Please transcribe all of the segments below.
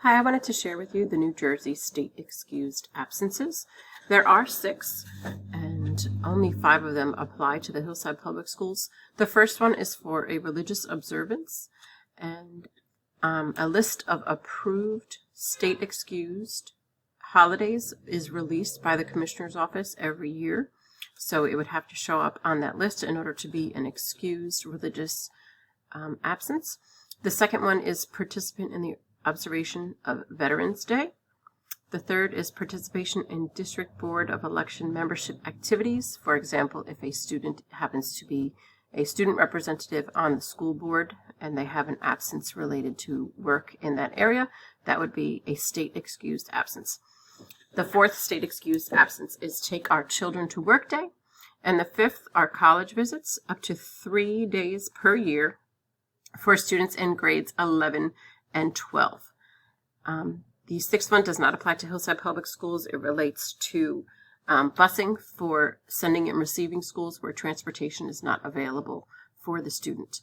Hi, I wanted to share with you the New Jersey state excused absences. There are 6, and only 5 of them apply to the Hillside Public Schools. The first one is for a religious observance, and a list of approved state excused holidays is released by the Commissioner's Office every year. So it would have to show up on that list in order to be an excused religious absence. The second one is participant in the observation of Veterans Day. The third is participation in District Board of Election membership activities. For example, if a student happens to be a student representative on the school board and they have an absence related to work in that area, that would be a state excused absence. The fourth state excused absence is Take Our Children to Work Day. And the fifth are college visits, up to 3 days per year for students in grades 11 and 12. The sixth one does not apply to Hillside Public Schools. It relates to busing for sending and receiving schools where transportation is not available for the student.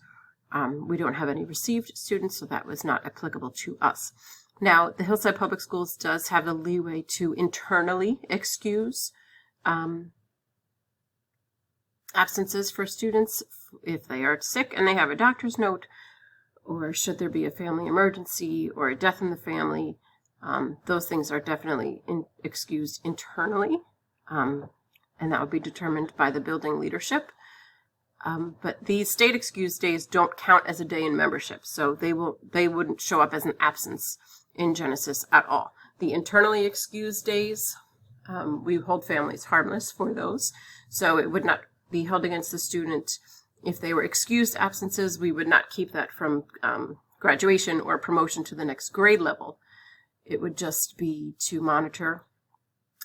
We don't have any received students, so that was not applicable to us. Now, the Hillside Public Schools does have the leeway to internally excuse absences for students if they are sick and they have a doctor's note, or should there be a family emergency or a death in the family. Those things are definitely excused internally, and that would be determined by the building leadership. But these state excused days don't count as a day in membership, so they wouldn't show up as an absence in Genesis at all. The internally excused days, we hold families harmless for those, so it would not be held against the student. If they were excused absences, we would not keep that from graduation or promotion to the next grade level. It would just be to monitor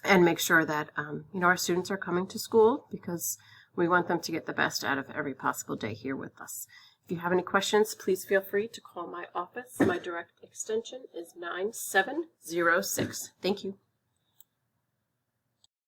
and make sure that our students are coming to school, because we want them to get the best out of every possible day here with us. If you have any questions, please feel free to call my office. My direct extension is 9706. Thank you.